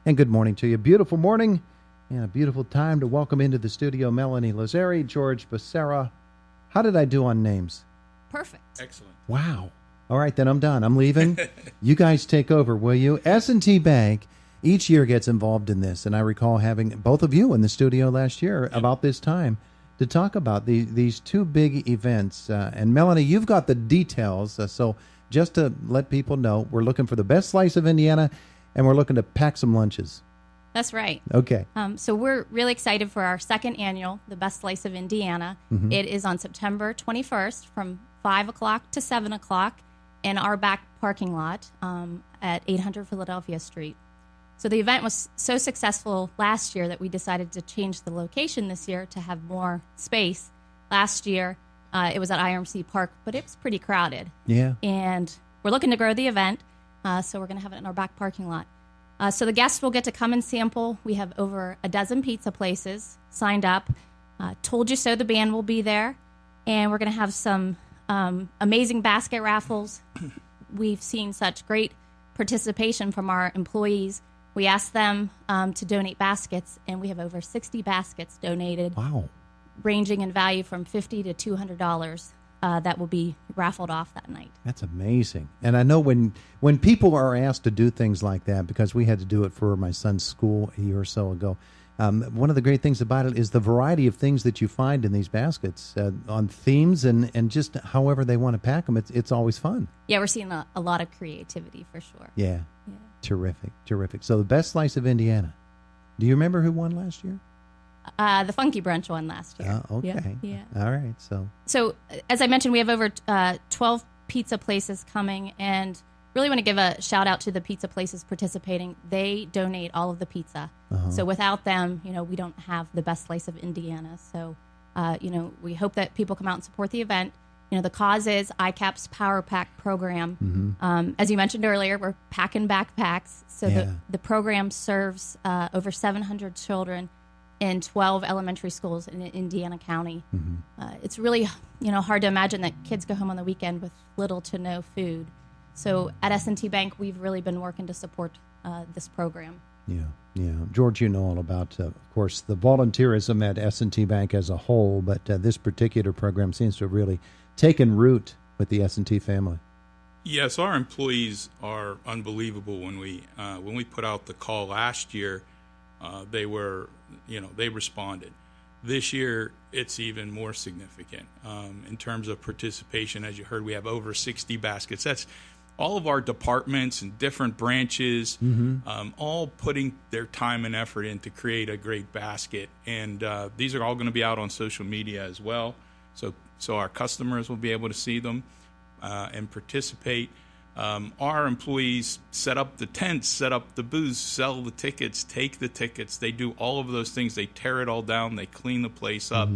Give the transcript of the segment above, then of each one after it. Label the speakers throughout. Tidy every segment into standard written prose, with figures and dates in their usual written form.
Speaker 1: And good morning to you. Beautiful morning and a beautiful time to welcome into the studio Melanie Lazzari, George Basara. How did I do on names?
Speaker 2: Perfect.
Speaker 3: Excellent.
Speaker 1: Wow. All right, then I'm done. I'm leaving. You guys take over, will you? S&T Bank each year gets involved in this, and I recall having both of you in the studio last year about this time to talk about these two big events. And Melanie, you've got the details, so just to let people know, we're looking for the best slice of Indiana, and we're looking to pack some lunches.
Speaker 2: That's right.
Speaker 1: Okay.
Speaker 2: So we're really excited for our second annual, The Best Slice of Indiana. Mm-hmm. It is on September 21st from 5 o'clock to 7 o'clock in our back parking lot at 800 Philadelphia Street. So the event was so successful last year that we decided to change the location this year to have more space. Last year, it was at IRMC Park, but it was pretty crowded.
Speaker 1: Yeah.
Speaker 2: And we're looking to grow the event, so we're going to have it in our back parking lot. So the guests will get to come and sample. We have over a dozen pizza places signed up. Told You So, the band will be there. And we're going to have some amazing basket raffles. We've seen such great participation from our employees. We asked them to donate baskets, and we have over 60 baskets donated.
Speaker 1: Wow.
Speaker 2: Ranging in value from $50 to $200 that will be raffled off that night.
Speaker 1: That's amazing. And I know when people are asked to do things like that, because we had to do it for my son's school a year or so ago, one of the great things about it is the variety of things that you find in these baskets on themes and just however they want to pack them. It's always fun.
Speaker 2: Yeah, we're seeing a lot of creativity for sure.
Speaker 1: Yeah. Terrific. So the best slice of Indiana. Do you remember who won last year?
Speaker 2: The Funky Brunch won last year.
Speaker 1: Okay.
Speaker 2: Yeah.
Speaker 1: All right.
Speaker 2: So as I mentioned, we have over 12 pizza places coming, and really want to give a shout out to the pizza places participating. They donate all of the pizza. Uh-huh. So without them, we don't have the best slice of Indiana. So, we hope that people come out and support the event. The cause is ICAP's Power Pack program. Mm-hmm. As you mentioned earlier, we're packing backpacks. So the program serves over 700 children in 12 elementary schools in Indiana County. Mm-hmm. It's really, hard to imagine that kids go home on the weekend with little to no food. So at S&T Bank, we've really been working to support this program.
Speaker 1: Yeah. George, you know all about, of course, the volunteerism at S&T Bank as a whole, but this particular program seems to have really taken root with the S&T family.
Speaker 3: Yes, our employees are unbelievable. When we put out the call last year, they responded. This year, it's even more significant in terms of participation. As you heard, we have over 60 baskets. That's all of our departments and different branches, all putting their time and effort in to create a great basket. And these are all going to be out on social media as well. So our customers will be able to see them and participate. Our employees set up the tents, set up the booths, sell the tickets, take the tickets. They do all of those things. They tear it all down. They clean the place up.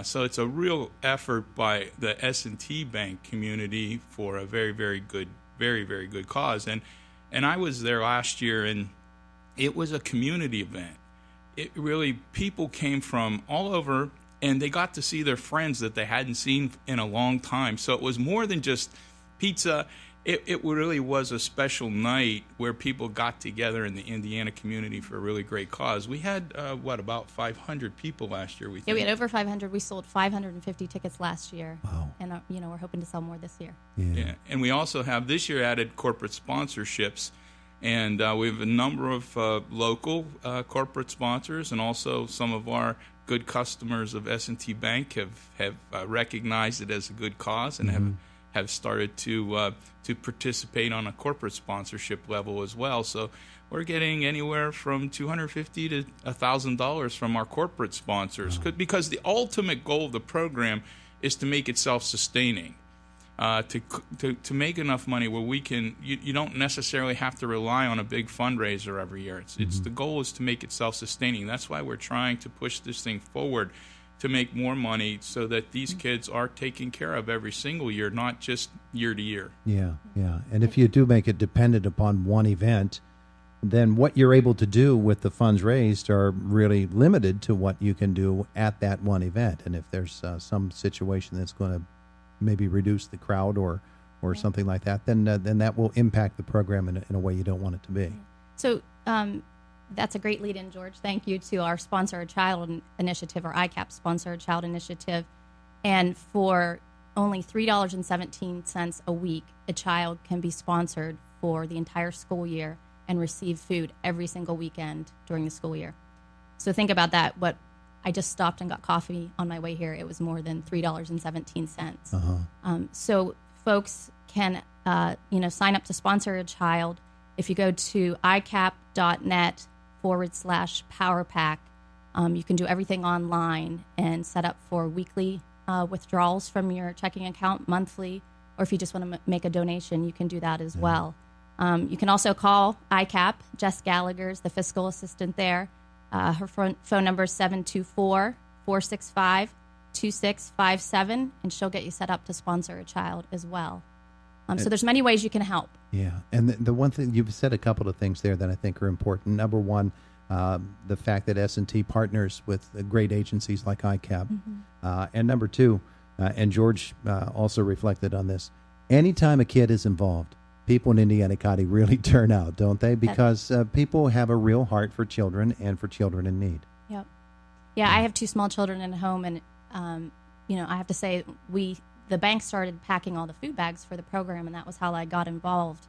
Speaker 3: So it's a real effort by the S&T Bank community for a very, very good cause. And I was there last year, and it was a community event. It really, people came from all over, and they got to see their friends that they hadn't seen in a long time. So it was more than just pizza. It really was a special night where people got together in the Indiana community for a really great cause. We had, about 500 people last year, we think?
Speaker 2: Yeah, we had over 500. We sold 550 tickets last year.
Speaker 1: Wow.
Speaker 2: And, we're hoping to sell more this year.
Speaker 3: Yeah. And we also have this year added corporate sponsorships. And we have a number of local corporate sponsors, and also some of our good customers of S&T Bank have recognized it as a good cause and have started to participate on a corporate sponsorship level as well. So we're getting anywhere from $250 to $1,000 from our corporate sponsors, because the ultimate goal of the program is to make it self-sustaining. To make enough money where we can, you don't necessarily have to rely on a big fundraiser every year. It's the goal is to make it self-sustaining. That's why we're trying to push this thing forward to make more money so that these kids are taken care of every single year, not just year to year.
Speaker 1: Yeah. And if you do make it dependent upon one event, then what you're able to do with the funds raised are really limited to what you can do at that one event. And if there's some situation that's going to maybe reduce the crowd or something like that, then that will impact the program in a way you don't want it to be.
Speaker 2: So That's a great lead-in, George. Thank you to our Sponsor a Child initiative, or ICAP Sponsor a Child initiative. And for only $3.17 a week, a child can be sponsored for the entire school year and receive food every single weekend during the school year. So think about that. What I just stopped and got coffee on my way here. It was more than $3.17. So folks can, sign up to Sponsor a Child. If you go to icap.net/PowerPack, you can do everything online and set up for weekly withdrawals from your checking account, monthly, or if you just want to make a donation, you can do that as well. You can also call ICAP. Jess Gallagher's the fiscal assistant there. Her phone number is 724-465-2657, and she'll get you set up to sponsor a child as well. So there's many ways you can help.
Speaker 1: Yeah, and the one thing, you've said a couple of things there that I think are important. Number one, the fact that S&T partners with great agencies like ICAP. And number two, and George also reflected on this, anytime a kid is involved, people in Indiana County really turn out, don't they? Because people have a real heart for children and for children in need.
Speaker 2: Yep. Yeah, I have 2 small children in home, and, I have to say the bank started packing all the food bags for the program, and that was how I got involved.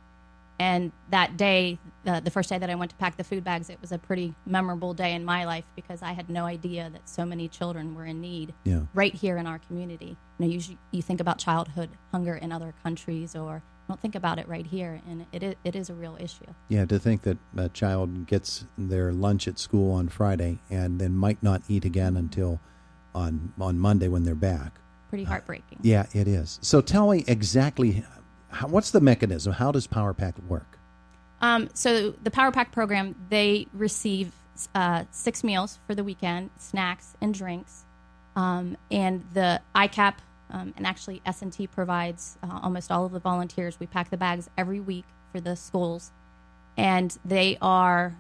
Speaker 2: And that day, the first day that I went to pack the food bags, it was a pretty memorable day in my life because I had no idea that so many children were in need right here in our community. Usually you think about childhood hunger in other countries, or don't think about it right here, and it is a real issue. Yeah,
Speaker 1: to think that a child gets their lunch at school on Friday and then might not eat again until on Monday when they're back.
Speaker 2: Pretty heartbreaking.
Speaker 1: Yeah, it is. So tell me exactly, what's the mechanism? How does PowerPack work?
Speaker 2: So the PowerPack program, they receive 6 meals for the weekend, snacks and drinks, and the ICAP and actually S&T provides almost all of the volunteers. We pack the bags every week for the schools, and they are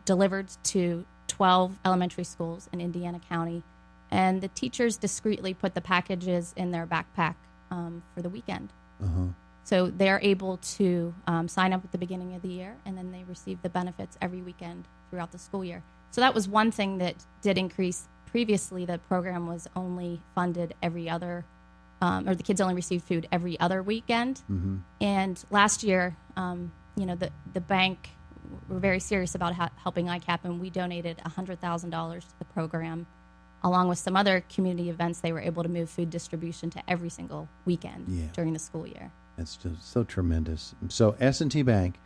Speaker 2: delivered to 12 elementary schools in Indiana County. And the teachers discreetly put the packages in their backpack for the weekend. So they're able to sign up at the beginning of the year, and then they receive the benefits every weekend throughout the school year. So that was one thing that did increase. Previously, the program was only funded every other, or the kids only received food every other weekend. And last year, the bank were very serious about helping ICAP, and we donated $100,000 to the program. Along with some other community events, they were able to move food distribution to every single weekend during the school year.
Speaker 1: That's just so tremendous. So S&T Bank,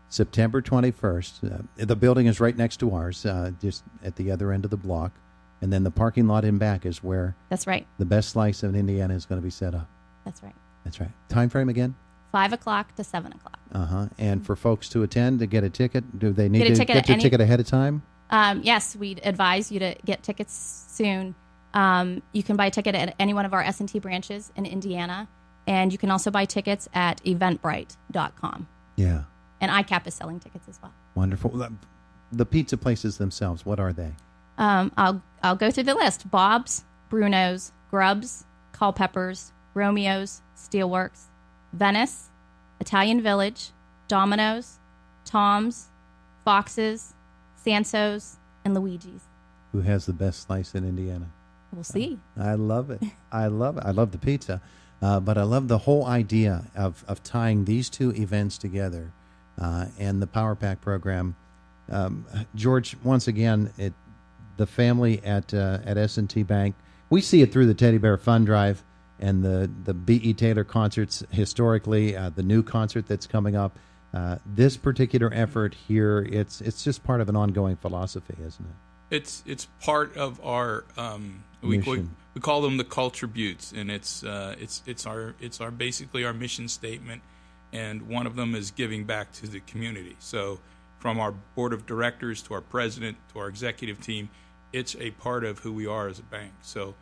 Speaker 1: September 21st. The building is right next to ours, just at the other end of the block. And then the parking lot in back is where
Speaker 2: that's right.
Speaker 1: The best slice of Indiana is going to be set up.
Speaker 2: That's right.
Speaker 1: That's right. Time frame again?
Speaker 2: 5 o'clock to 7 o'clock.
Speaker 1: And for folks to attend, to get a ticket, do they need to get their ticket ahead of time?
Speaker 2: Yes, we'd advise you to get tickets soon. You can buy a ticket at any one of our S&T branches in Indiana, and you can also buy tickets at eventbrite.com.
Speaker 1: Yeah.
Speaker 2: And ICAP is selling tickets as well.
Speaker 1: Wonderful. The pizza places themselves, what are they?
Speaker 2: I'll go through the list. Bob's, Bruno's, Grub's, Culpepper's, Romeo's, Steelworks, Venice, Italian Village, Domino's, Tom's, Fox's, Sanso's, and Luigi's.
Speaker 1: Who has the best slice in Indiana?
Speaker 2: We'll see.
Speaker 1: I love it. I love it. I love the pizza. But I love the whole idea of tying these two events together and the PowerPack program. George, once again, the family at S&T Bank, we see it through the Teddy Bear Fund Drive and the B.E. Taylor concerts historically, the new concert that's coming up. This particular effort here, it's just part of an ongoing philosophy, isn't it?
Speaker 3: It's part of our we call them the culture buttes, and it's our basically our mission statement, and one of them is giving back to the community. So from our board of directors to our president to our executive team, it's a part of who we are as a bank. So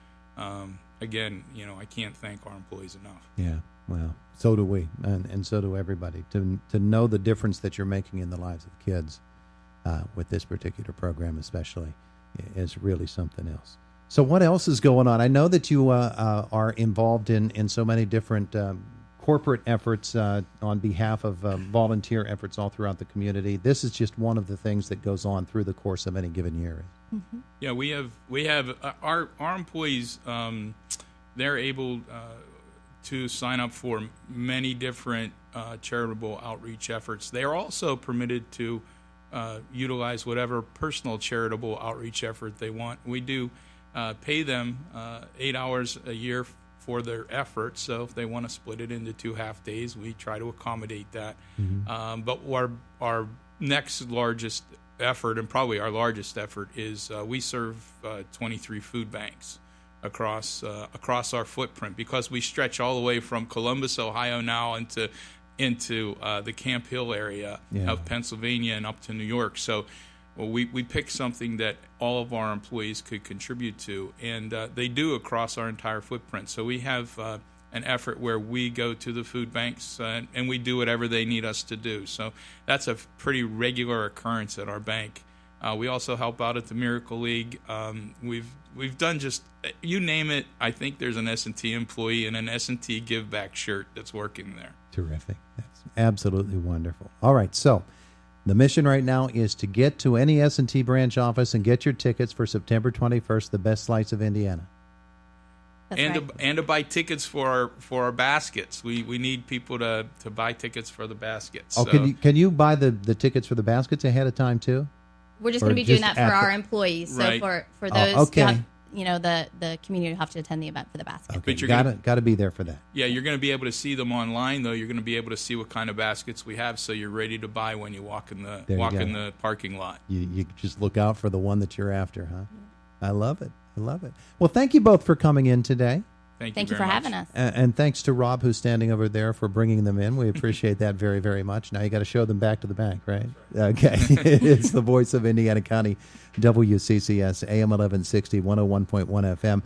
Speaker 3: again, I can't thank our employees enough.
Speaker 1: Yeah, well, so do we, and so do everybody. To know the difference that you're making in the lives of kids with this particular program especially is really something else. So what else is going on? I know that you are involved in so many different corporate efforts on behalf of volunteer efforts all throughout the community. This is just one of the things that goes on through the course of any given year.
Speaker 2: Mm-hmm.
Speaker 3: Yeah, we have our employees. They're able to sign up for many different charitable outreach efforts. They are also permitted to utilize whatever personal charitable outreach effort they want. We do pay them 8 hours a year for their effort. So if they want to split it into 2 half days, we try to accommodate that. Mm-hmm. But our next largest effort, and probably our largest effort, is we serve 23 food banks across our footprint, because we stretch all the way from Columbus, Ohio now into the Camp Hill area of Pennsylvania and up to New York. So we picked something that all of our employees could contribute to, and they do across our entire footprint. So we have an effort where we go to the food banks and we do whatever they need us to do. So that's a pretty regular occurrence at our bank. We also help out at the Miracle League. We've done just, you name it. I think there's an S&T employee in an S&T Give Back shirt that's working there.
Speaker 1: Terrific. That's absolutely wonderful. All right, so the mission right now is to get to any S&T branch office and get your tickets for September 21st, the Best Slice of Indiana.
Speaker 2: That's right.
Speaker 3: And to buy tickets for our baskets. We need people to buy tickets for the baskets.
Speaker 1: Oh,
Speaker 3: so.
Speaker 1: can you buy the tickets for the baskets ahead of time too?
Speaker 2: We're just going to be doing that for our employees. So
Speaker 3: Right.
Speaker 2: for those,
Speaker 1: okay.
Speaker 2: The community will have to attend the event for the basket.
Speaker 1: Okay,
Speaker 3: But you're
Speaker 1: got to be there for that.
Speaker 3: Yeah, you're going to be able to see them online, though. You're going to be able to see what kind of baskets we have, so you're ready to buy when you walk in the parking lot.
Speaker 1: You just look out for the one that you're after, huh? I love it. Well, thank you both for coming in today.
Speaker 2: Thank you for having us.
Speaker 1: And thanks to Rob, who's standing over there, for bringing them in. We appreciate that very, very much. Now you got to show them back to the bank, right? Okay. It's the voice of Indiana County, WCCS, AM 1160, 101.1 FM.